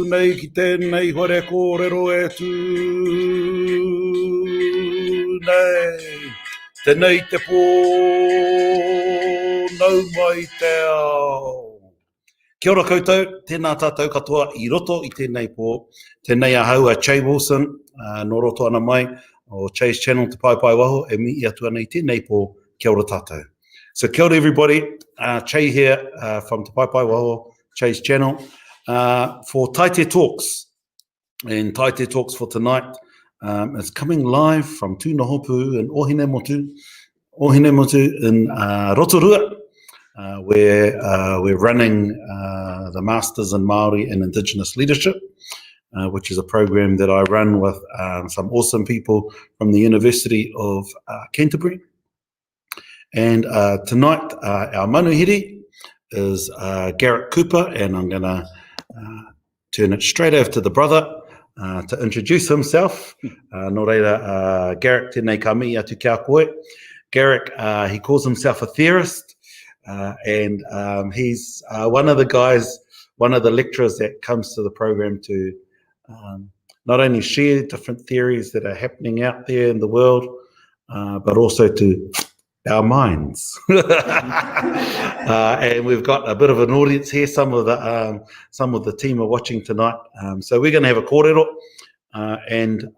nei ki tēnei hore kōrero e tū nei. Tēnei te pō nau mai te ao. Kia ora koutou, tēnā tātou katoa I roto I tēnei pō. Tēnei ahau a Che Wilson, no roto ana mai, o Che's channel Te Pai Pai Waho, e mi I atu ana I tēnei pō, kia ora tātou. So kia ora everybody, Che here from Te Pai Pai Waho, Che's channel, for Taite Talks. And Taite Talks for tonight is coming live from Tūnahopu in Ohinemotu in Rotorua, where we're running the Masters in Māori and Indigenous Leadership, which is a program that I run with some awesome people from the University of Canterbury. And tonight, our Manuhiri is Garrick Cooper, and I'm going to turn it straight over to the brother to introduce himself. Nō reira, Garrick, tēnei ka mihi atu kia koe. Garrick, he calls himself a theorist, and he's one of the guys, one of the lecturers that comes to the program to not only share different theories that are happening out there in the world, but also to our minds. And we've got a bit of an audience here. Some of the team are watching tonight. So we're going to have a kōrero, and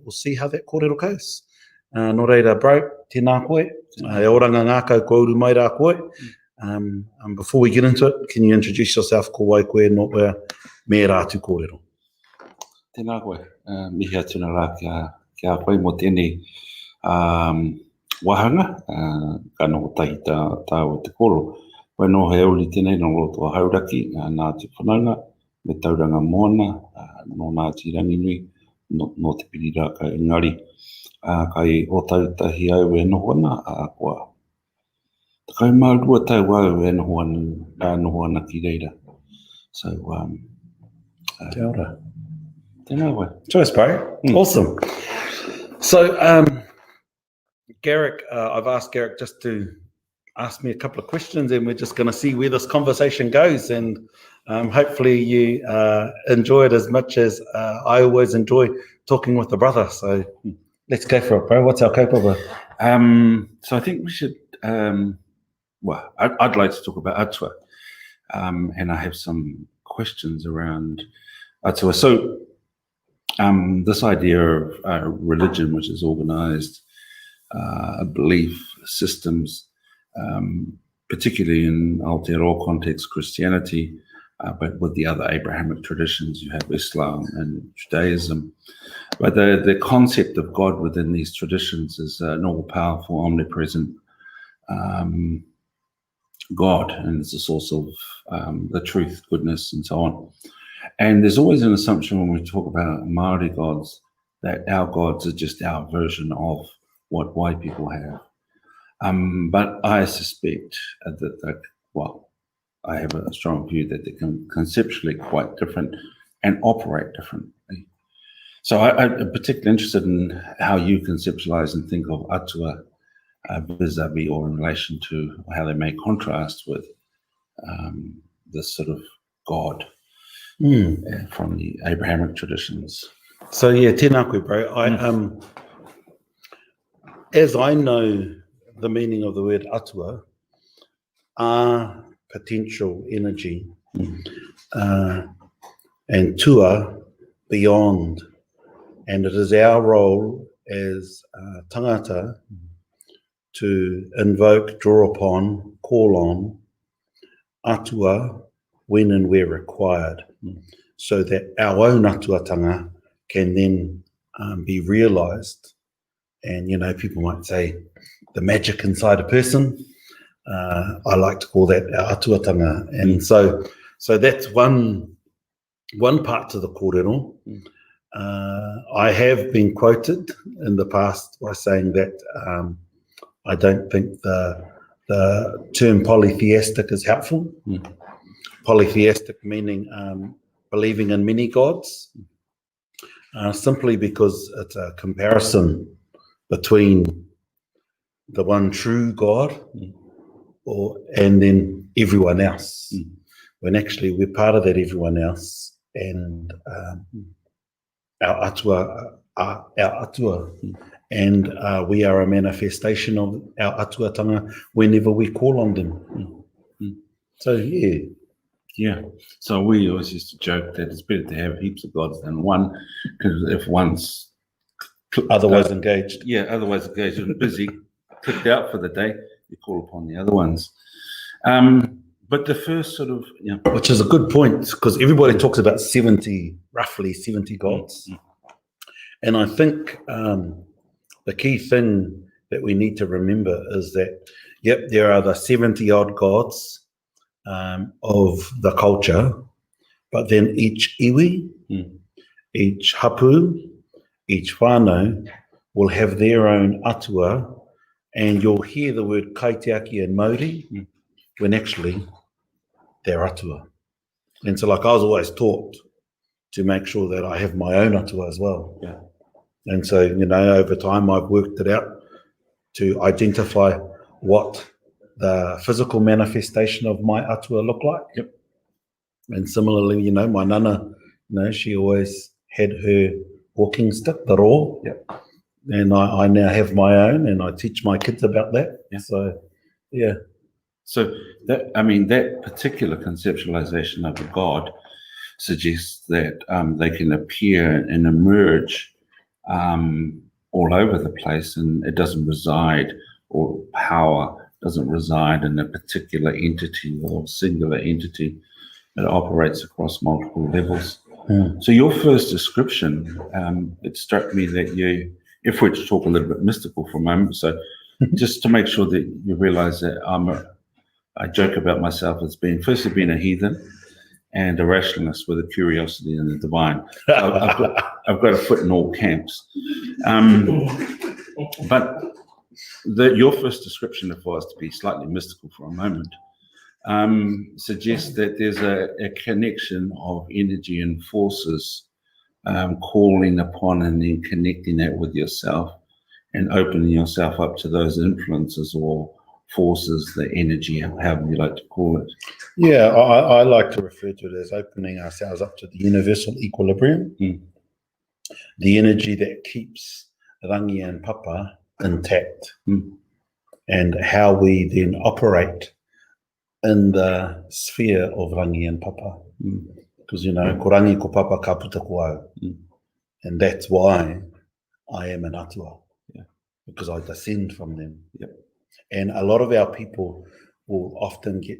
we'll see how that kōrero goes. Nō reira, bro, tēnā koe. E oranga ngākau ko uru mai rā koe. Before we get into it, can you introduce yourself, ko wai koe, no wea, me rātu kōrero? Tēnā koe, mihi atu nā rā kia koe mo tēnei wahanga, ka noho tahi tāu te koro. Wai no he uli tēnei no roto a hauraki, nā te whanaunga, me tauranga moana, no nā tirangi nui, no te piri rā ka engari. Kai o tautahi au e noho ana, kua. Kai maurua tau au e noho ana ki reira. So, Kia ora. Tēnā koe. Cheers, bro. Awesome. So, Garrick, I've asked Garrick just to ask me a couple of questions, and we're just going to see where this conversation goes, and hopefully you enjoy it as much as I always enjoy talking with the brother. So let's go for it, bro. What's our kaupapa? So I think we should, well, I'd like to talk about atua, and I have some questions around atua. So this idea of religion, which is organized belief systems, particularly in Aotearoa context, Christianity, but with the other Abrahamic traditions, you have Islam and Judaism. But the concept of God within these traditions is an all-powerful, omnipresent God, and it's a source of the truth, goodness, and so on. And there's always an assumption when we talk about Māori gods that our gods are just our version of what white people have. But I suspect that, well, I have a strong view that they can conceptually quite different and operate differently. So I'm particularly interested in how you conceptualize and think of atua vis-a-vis or in relation to how they may contrast with this sort of God from the Abrahamic traditions. So yeah, tēnā koe, bro. As I know the meaning of the word atua, are potential energy, and tua, beyond. And it is our role as tangata to invoke, draw upon, call on atua when and where required, so that our own atuatanga can then be realized. And, you know, people might say the magic inside a person. I like to call that our atuatanga. And so that's one part to the kōrero. I have been quoted in the past by saying that I don't think the term polytheistic is helpful. Polytheistic meaning believing in many gods, simply because it's a comparison between the one true God and then everyone else, when actually we're part of that everyone else, and our atua, and we are a manifestation of our atuatanga whenever we call on them. So Yeah. So we always used to joke that it's better to have heaps of gods than one, because if one's otherwise engaged. Yeah, otherwise engaged and busy, clicked out for the day, you call upon the other ones. But the first sort of, which is a good point, because everybody talks about roughly 70 gods. And I think the key thing that we need to remember is that, yep, there are the 70 odd gods of the culture, but then each iwi, each hapu, each whānau will have their own atua, and you'll hear the word kaitiaki and Māori when actually they're atua. And so, like, I was always taught to make sure that I have my own atua as well. Yeah. And so, over time I've worked it out to identify what the physical manifestation of my atua look like. Yep. And similarly, my nana, she always had her walking stick, the ro. Yep. And I now have my own, and I teach my kids about that. Yeah. So, yeah. So that particular conceptualization of a god suggests that they can appear and emerge all over the place, and it doesn't reside, or power doesn't reside in a particular entity or singular entity. It operates across multiple levels. So your first description, it struck me that if we're to talk a little bit mystical for a moment, so just to make sure that you realize that I joke about myself as being a heathen and a rationalist with a curiosity in the divine. I've got a foot in all camps. But your first description, if I was to be slightly mystical for a moment, suggests that there's a connection of energy and forces calling upon and then connecting that with yourself and opening yourself up to those influences or forces, the energy, however you like to call it. Yeah, I like to refer to it as opening ourselves up to the universal equilibrium, the energy that keeps rangi and papa intact, and how we then operate in the sphere of rangi and papa. Because, ko rangi ko papa ka puta ko au. And that's why I am an atua, because I descend from them. Yep. And a lot of our people will often get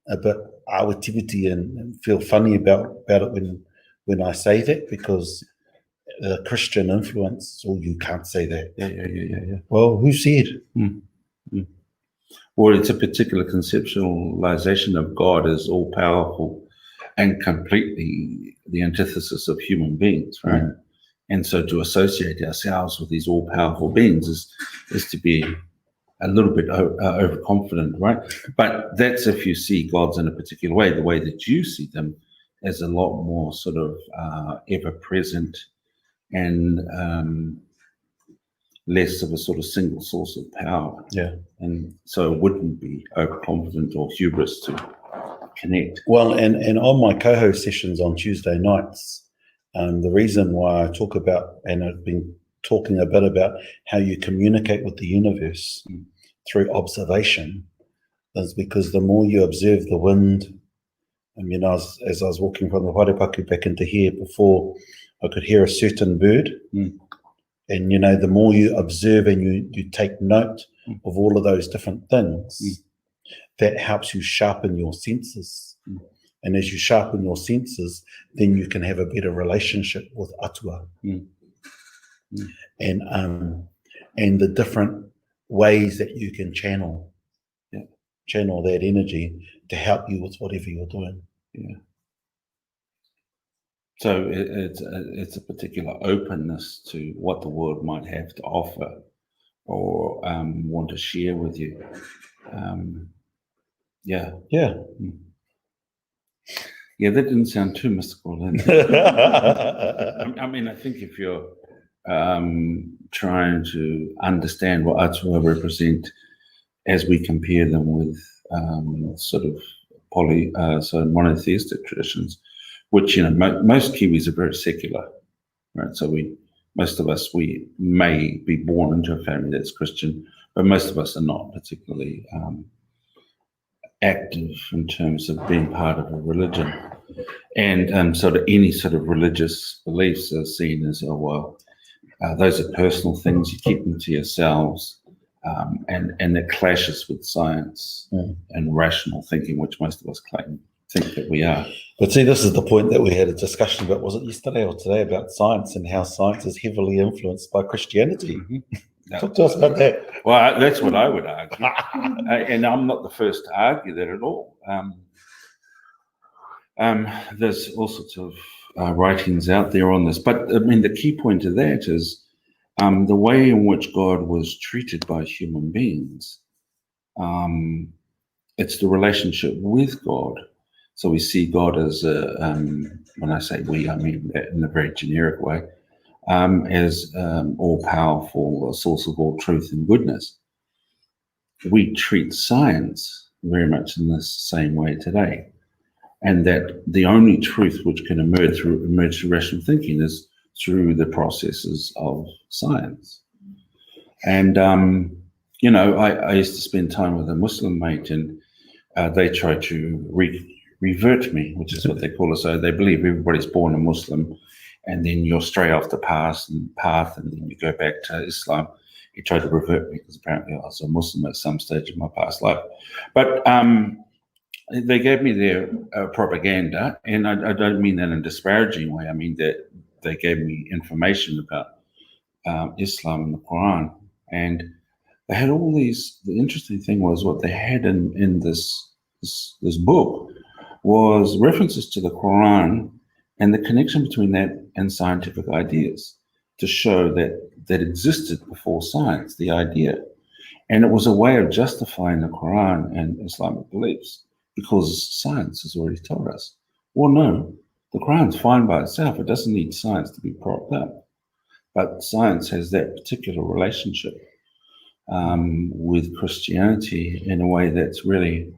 a bit awatibiti and feel funny about it when I say that, because the Christian influence, you can't say that. Yeah. Well, who said? Well, it's a particular conceptualization of God as all-powerful and completely the antithesis of human beings, right? And so to associate ourselves with these all-powerful beings is to be a little bit overconfident, right? But that's if you see gods in a particular way. The way that you see them as a lot more sort of ever-present and less of a sort of single source of power. Yeah. And so it wouldn't be overconfident or hubris to connect. Well, and on my co-host sessions on Tuesday nights, the reason why I talk about, and I've been talking a bit about how you communicate with the universe through observation, is because the more you observe the wind, as I was walking from the Wharepaku back into here before, I could hear a certain bird. And, the more you observe and you take note of all of those different things, that helps you sharpen your senses. And as you sharpen your senses, then you can have a better relationship with atua. And the different ways that you can channel that energy to help you with whatever you're doing. Yeah. So it's a particular openness to what the world might have to offer or want to share with you. Yeah, that didn't sound too mystical, didn't it? I think if you're trying to understand what atua represent as we compare them with sort of monotheistic traditions, which, you know, most Kiwis are very secular, right? So most of us, we may be born into a family that's Christian, but most of us are not particularly active in terms of being part of a religion. And sort of any sort of religious beliefs are seen as, oh, well, those are personal things, you keep them to yourselves, and it clashes with science and rational thinking, which most of us think that we are. But see, this is the point that we had a discussion about, was it yesterday or today, about science and how science is heavily influenced by Christianity. No. Talk to us about that. Well, that's what I would argue. And I'm not the first to argue that at all. There's all sorts of writings out there on this. But, I mean, the key point to that is the way in which God was treated by human beings. It's the relationship with God. So we see God as, when I say we, I mean that in a very generic way, as all-powerful, a source of all truth and goodness. We treat science very much in the same way today, and that the only truth which can emerge through rational thinking is through the processes of science. And, you know, I used to spend time with a Muslim mate, and they try to revert me, which is what they call it. So they believe everybody's born a Muslim, and then you're straight off the path, and then you go back to Islam. He tried to revert me because apparently I was a Muslim at some stage of my past life. But they gave me their propaganda, and I don't mean that in a disparaging way. I mean that they gave me information about Islam and the Quran, and they had all these. The interesting thing was what they had in this book was references to the Quran and the connection between that and scientific ideas, to show that existed before science, the idea. And it was a way of justifying the Quran and Islamic beliefs, because science has already told us, well, no, the Quran's fine by itself. It doesn't need science to be propped up. But science has that particular relationship with Christianity in a way that's really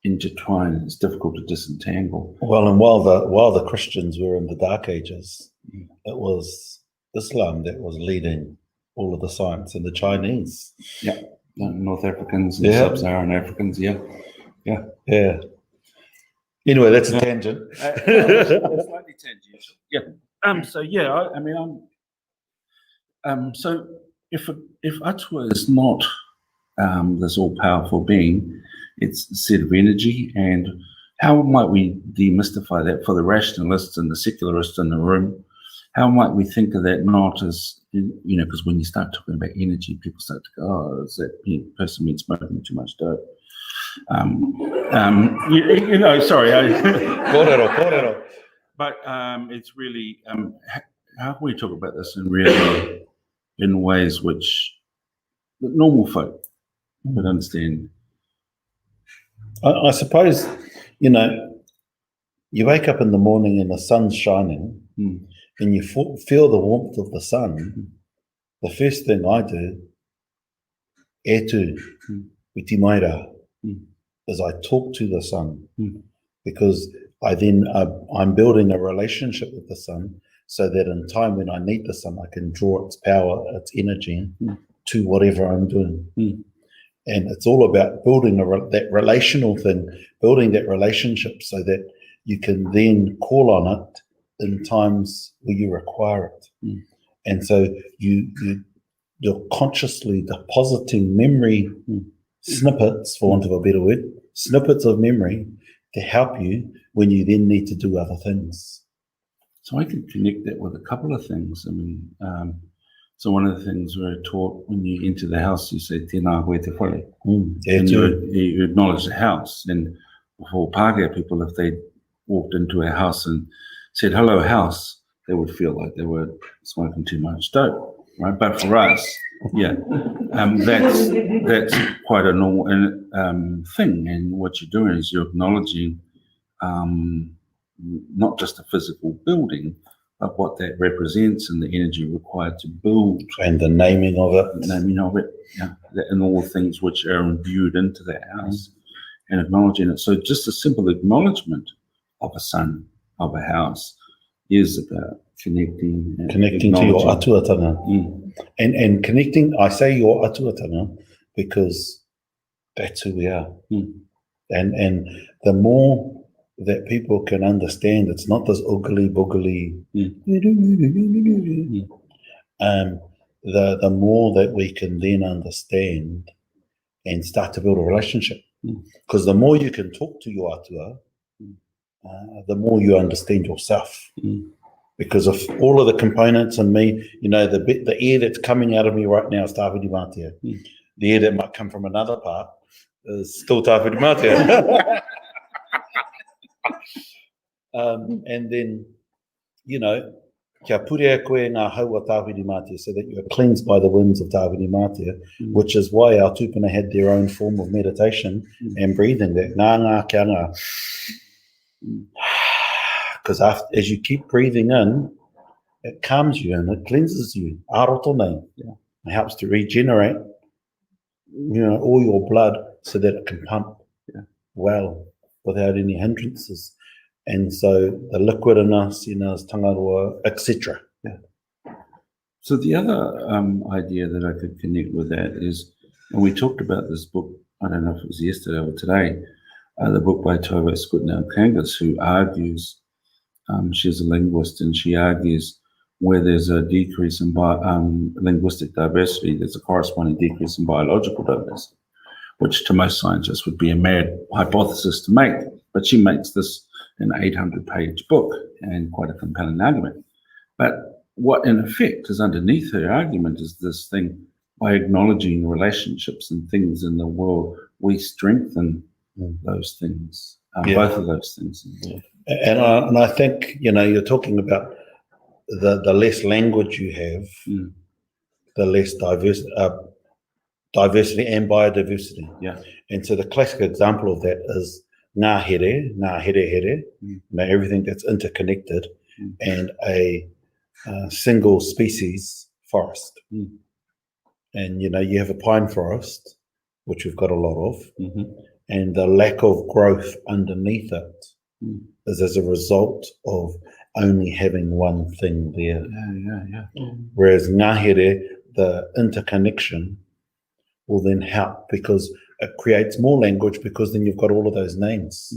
intertwined. It's difficult to disentangle. Well, and while the Christians were in the Dark Ages, it was Islam that was leading all of the science, and the Chinese. Yeah, North Africans and Sub-Saharan Africans. Yeah. Anyway, that's a tangent. It's slightly tangential. Yeah. So yeah, I mean, so if Atua is not this all-powerful being, it's a set of energy, and how might we demystify that for the rationalists and the secularists in the room? How might we think of that not as, you know, because when you start talking about energy, people start to go, oh, is that person been smoking too much dope? You know, sorry. But it's really, how can we talk about this in ways which the normal folk would understand? I suppose, you know, you wake up in the morning and the sun's shining, and you feel the warmth of the sun. The first thing I do, etu, witi maira, is I talk to the sun, because I'm building a relationship with the sun, so that in time when I need the sun, I can draw its power, its energy to whatever I'm doing. And it's all about building that relational thing, building that relationship so that you can then call on it in times where you require it. And so you're consciously depositing memory snippets, for want of a better word, snippets of memory to help you when you then need to do other things. So I can connect that with a couple of things. I mean, so one of the things we're taught when you enter the house, you say, tēnā koe te whare. And you acknowledge the house. And for Pākehā people, if they walked into a house and said, hello, house, they would feel like they were smoking too much dope, right? But for us, that's quite a normal thing. And what you're doing is you're acknowledging not just a physical building, but what that represents and the energy required to build. And the naming of it. And all the things which are imbued into that house and acknowledging it. So just a simple acknowledgement of a son, of a house, is about connecting and Connecting to your acknowledging. atuatanga. And connecting, I say your atuatanga because that's who we are. And the more that people can understand, it's not this ugly boogly. The more that we can then understand and start to build a relationship. Because the more you can talk to your atua, the more you understand yourself. Because of all of the components in me, you know, the air that's coming out of me right now is tāwhiri mātia. The air that might come from another part is still tāwhiri mātia. And then, you know, kia purea koe ngā haua tāwhiri mātia, so that you are cleansed by the winds of tāwhiri mātia, which is why our tupuna had their own form of meditation and breathing, that ngā kia ngā. Because as you keep breathing in, it calms you and it cleanses you. Aroto nei. It helps to regenerate, you know, all your blood so that it can pump well without any hindrances. And so the liquid in us, you know, is tangaroa, etc. So the other idea that I could connect with that is, and we talked about this book, I don't know if it was yesterday or today, the book by Theorist who argues, she's a linguist, and she argues where there's a decrease in linguistic diversity, there's a corresponding decrease in biological diversity, which to most scientists would be a mad hypothesis to make. But she makes this an 800-page book and quite a compelling argument. But what in effect is underneath her argument is this thing, by acknowledging relationships and things in the world, we strengthen those things, both of those things. And I think, you know, you're talking about the less language you have, the less diversity and biodiversity. And so the classic example of that is ngā here, you know, everything that's interconnected, and a single species forest. And, you know, you have a pine forest, which we've got a lot of, and the lack of growth underneath it is as a result of only having one thing there. Whereas ngā here, the interconnection will then help because it creates more language, because then you've got all of those names.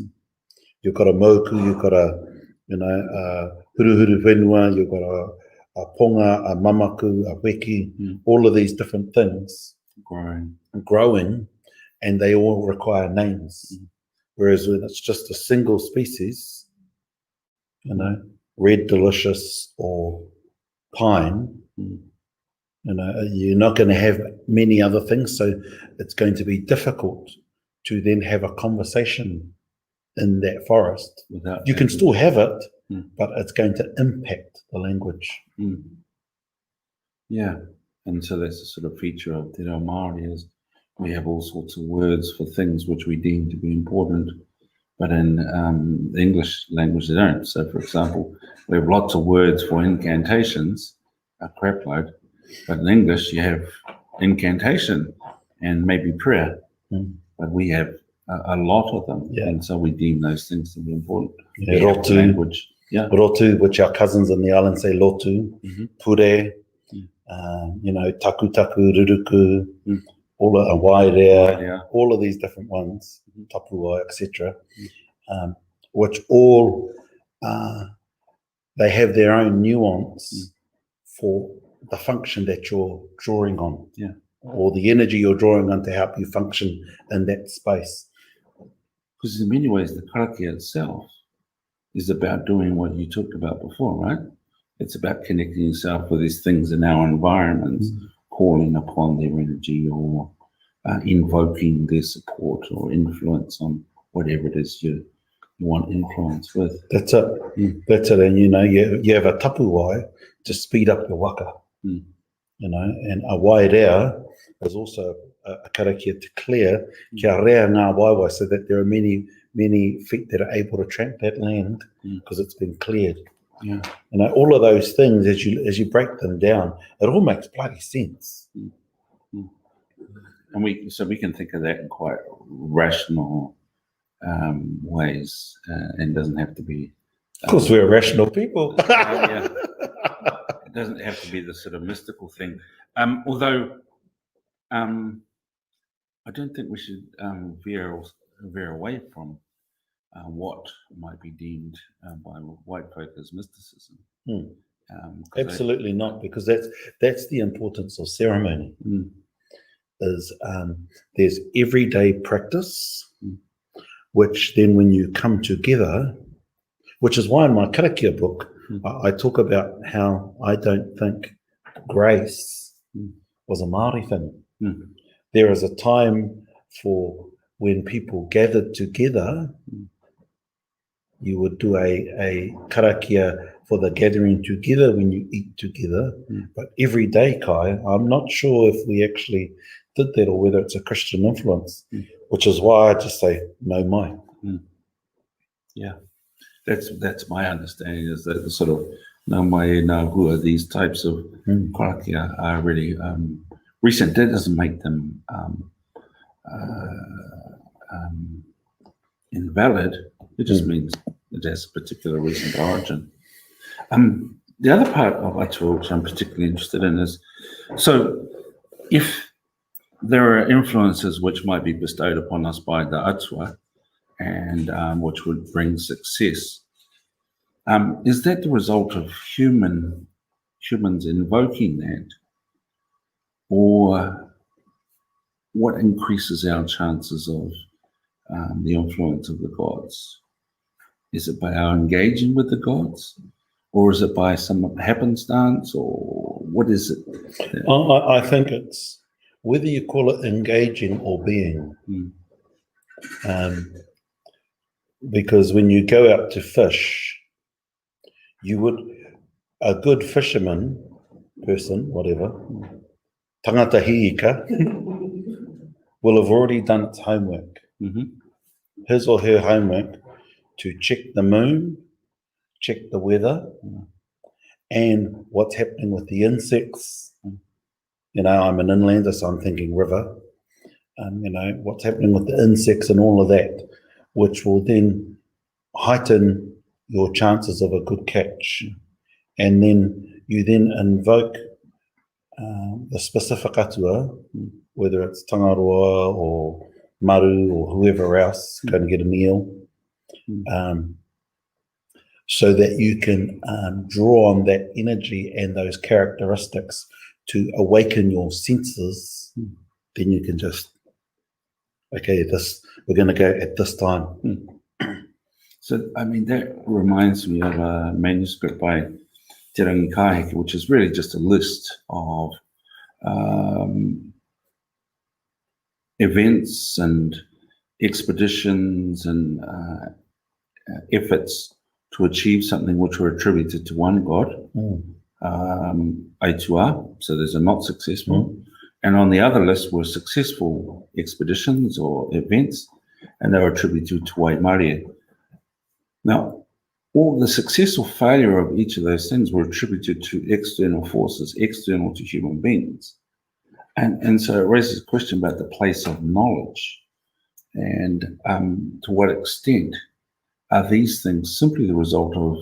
You've got a moku, you've got a, you know, huruhuru whenua, you've got a ponga, a mamaku, a weki, all of these different things growing, and they all require names. Whereas when it's just a single species, you know, red delicious or pine, you know, you're not going to have many other things, so it's going to be difficult to then have a conversation in that forest. You can still have it, but it's going to impact the language. And so that's a sort of feature of Te Reo Māori, is we have all sorts of words for things which we deem to be important, but in the English language they don't. So, for example, we have lots of words for incantations, a crap load, but in English you have incantation and maybe prayer, but we have a lot of them, and so we deem those things to be important. Rotu, language. Rotu, which our cousins in the island say lotu, pure, you know, taku, ruruku, all of wairea, all of these different ones, tapuai, etc., which all they have their own nuance for the function that you're drawing on, or the energy you're drawing on to help you function in that space. Because in many ways, the karakia itself is about doing what you talked about before, right? It's about connecting yourself with these things in our environments, calling upon their energy, or invoking their support or influence on whatever it is you want influence with. That's it. That's it. And, you know, you have a tapuai to speed up your waka, you know, and a wairea is also a karakia to clear, kia rea ngā waiwai, so that there are many feet that are able to tramp that land because it's been cleared. You know, all of those things, as you break them down, it all makes bloody sense. And we can think of that in quite rational ways, and doesn't have to be. Of course, we're rational people. Yeah. It doesn't have to be the sort of mystical thing. Although I don't think we should veer away from what might be deemed by white folk as mysticism. Absolutely not, because that's the importance of ceremony. Is there's everyday practice, which then when you come together, which is why in my karakia book I talk about how I don't think grace was a Māori thing. There is a time for when people gathered together, you would do a karakia for the gathering together when you eat together. But every day, Kai, I'm not sure if we actually did that or whether it's a Christian influence, which is why I just say, no mai. Yeah, that's my understanding, is that the sort of nā mai, nā hua, these types of karakia are really recent. That doesn't make them invalid. It just means it has a particular recent origin. The other part of atua, which I'm particularly interested in, is, so if there are influences which might be bestowed upon us by the atua, and which would bring success, is that the result of humans invoking that, or what increases our chances of the influence of the gods? Is it by our engaging with the gods, or is it by some happenstance, or what is it? I think it's whether you call it engaging or being. Because when you go out to fish, a good fisherman, person, whatever, tangata hiika, will have already done its homework. His or her homework to check the moon, check the weather, and what's happening with the insects. You know, I'm an inlander, so I'm thinking river. You know, what's happening with the insects and all of that, which will then heighten your chances of a good catch. And then you then invoke the specific atua, whether it's tangaroa or maru or whoever else, going to get a meal, so that you can draw on that energy and those characteristics to awaken your senses. Then you can just, okay, we're going to go at this time. So, I mean, that reminds me of a manuscript by Te Rangi Kaheke, which is really just a list of events and expeditions and efforts to achieve something which were attributed to one god, Aitua, so there's a not successful. And on the other list were successful expeditions or events, and they were attributed to Waimarie. Now, all the success or failure of each of those things were attributed to external forces, external to human beings. And so it raises a question about the place of knowledge, and to what extent are these things simply the result of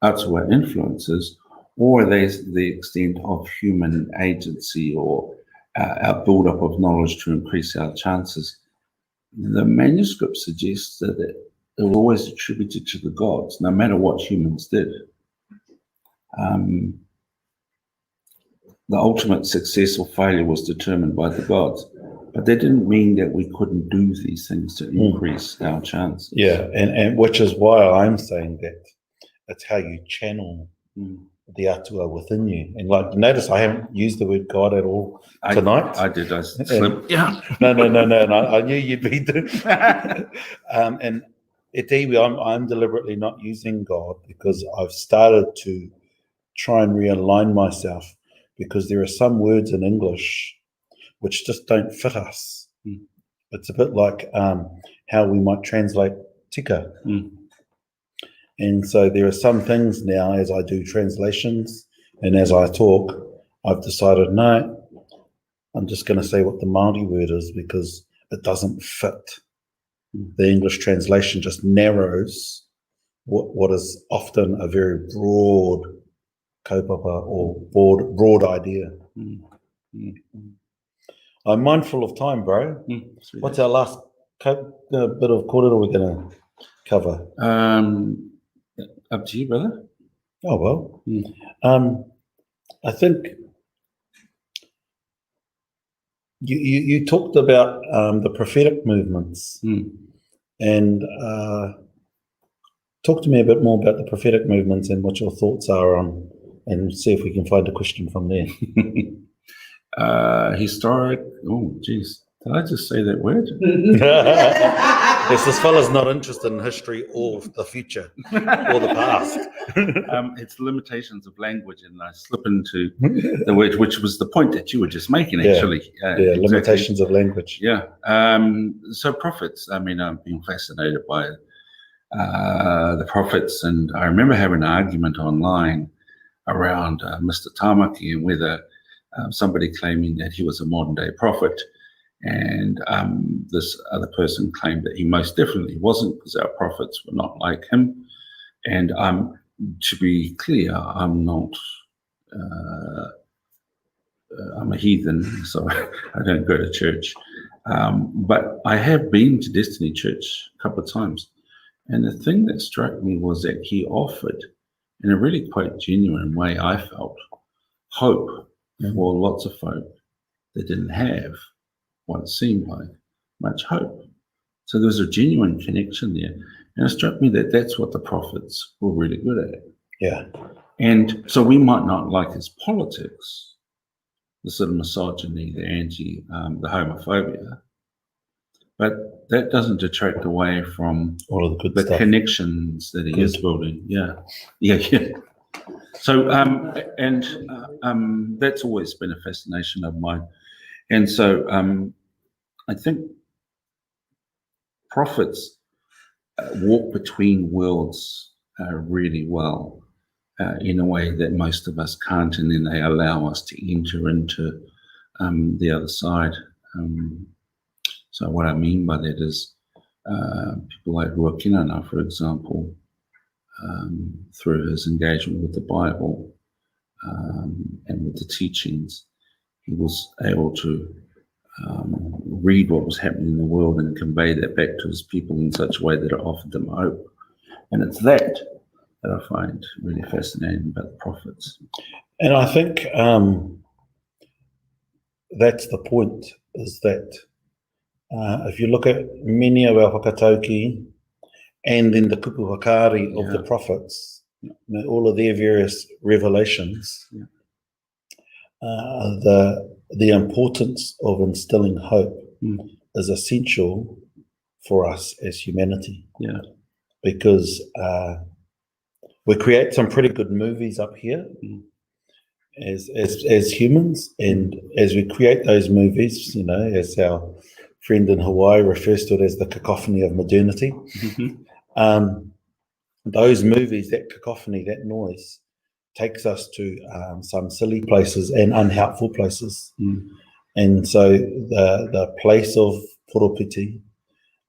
atua influences, or are they the extent of human agency or our build-up of knowledge to increase our chances? The manuscript suggests that it was always attributed to the gods, no matter what humans did. The ultimate success or failure was determined by the gods, but that didn't mean that we couldn't do these things to increase our chances. Yeah, and which is why I'm saying that it's how you channel the atua within you. And like, notice I haven't used the word God at all tonight. I did. I slipped. Yeah. No. I knew you'd be doing. And at iwi, I'm deliberately not using God, because I've started to try and realign myself, because there are some words in English which just don't fit us. It's a bit like how we might translate tika. And so there are some things now, as I do translations and as I talk, I've decided, no, I'm just going to say what the Māori word is, because it doesn't fit the English translation just narrows what is often a very broad kaupapa or broad idea. I'm mindful of time, bro. What's our last bit of kōrero we're going to cover? Up to you, brother. Oh, well. I think you talked about the prophetic movements, and talk to me a bit more about the prophetic movements and what your thoughts are on, and see if we can find a question from there. Historic. Oh, geez. Did I just say that word? Yes, this fella's not interested in history or the future or the past. It's limitations of language, and I slip into the word, which was the point that you were just making, actually. Exactly. Limitations of language. Yeah. So prophets, I mean, I've been fascinated by the prophets, and I remember having an argument online around Mr. Tamaki and whether somebody claiming that he was a modern day prophet, and this other person claimed that he most definitely wasn't, because our prophets were not like him. And to be clear, I'm not, I'm a heathen, so I don't go to church. But I have been to Destiny Church a couple of times. And the thing that struck me was that he offered, in a really quite genuine way, I felt, hope for lots of folk that didn't have what it seemed like much hope. So there was a genuine connection there. And it struck me that that's what the prophets were really good at. Yeah. And so we might not like his politics, the sort of misogyny, the the homophobia, but that doesn't detract away from all of the good stuff, connections that he is building. Yeah. So, that's always been a fascination of mine. And so I think prophets walk between worlds really well in a way that most of us can't, and then they allow us to enter into the other side. So what I mean by that is people like Ruakinana, for example, through his engagement with the Bible and with the teachings, he was able to read what was happening in the world and convey that back to his people in such a way that it offered them hope. And it's that I find really fascinating about the prophets. And I think that's the point, is that if you look at many of our whakatauki and in the kupu hakari of the prophets, all of their various revelations, the importance of instilling hope is essential for us as humanity. Yeah, because we create some pretty good movies up here as humans, and as we create those movies, you know, as our friend in Hawaii refers to it as the cacophony of modernity. Those movies, that cacophony, that noise, takes us to some silly places and unhelpful places. And so the place of poropiti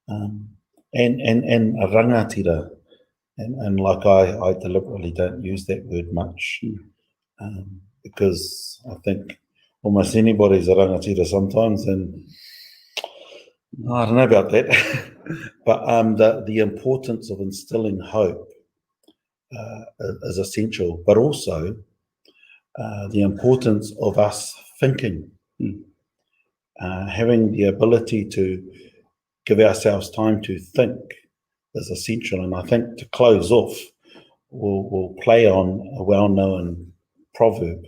and rangatira, and like I deliberately don't use that word much, because I think almost anybody's a rangatira sometimes, and I don't know about that. But the importance of instilling hope is essential, but also the importance of us thinking, having the ability to give ourselves time to think is essential. And I think to close off, we'll play on a well-known proverb.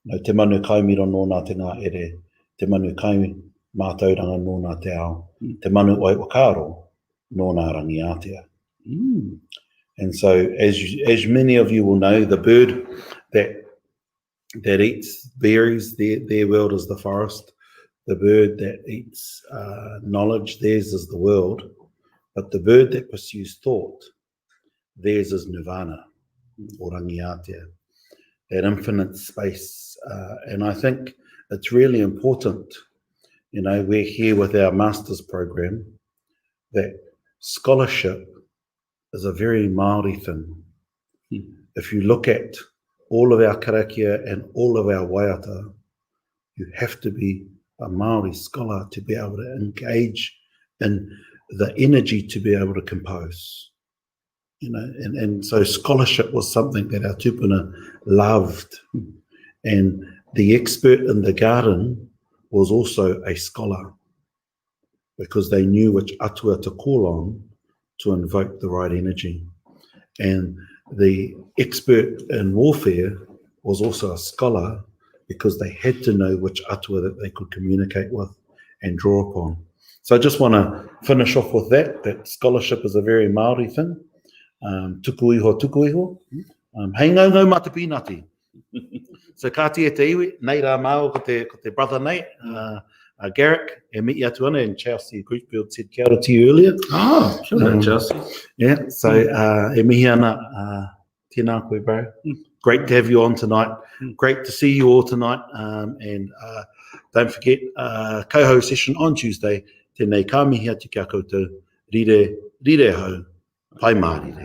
No te manu kaumira nōna te ngā ere, te manu kaumi mātauranga nōna te ao, te manu oi wakaro nōna rangi ātea. And so, as many of you will know, the bird that eats berries, their world is the forest. The bird that eats knowledge, theirs is the world. But the bird that pursues thought, theirs is nirvana, or rangi ātea, that infinite space. And I think it's really important. You know, we're here with our master's program. that scholarship is a very Māori thing. If you look at all of our karakia and all of our waiata, you have to be a Māori scholar to be able to engage in the energy to be able to compose. You know, and so scholarship was something that our tupuna loved. And the expert in the garden was also a scholar, because they knew which atua to call on to invoke the right energy. And the expert in warfare was also a scholar, because they had to know which atua that they could communicate with and draw upon. So I just want to finish off with that scholarship is a very Māori thing. Tuku iho. Hei ngau mata pīnati. So ka tia te iwi, nei rā māo ko te brother Nate, Garrick, e miti atu ana, and Chelsea Grootfield said kia ora to you earlier. Oh, sure, Chelsea. Yeah, so e mihi ana, tēnā koe, bro. Great to have you on tonight. Great to see you all tonight. And don't forget, Coho session on Tuesday. Tēnei ka mihi atu kia koutou. Rire hau, pai Māori.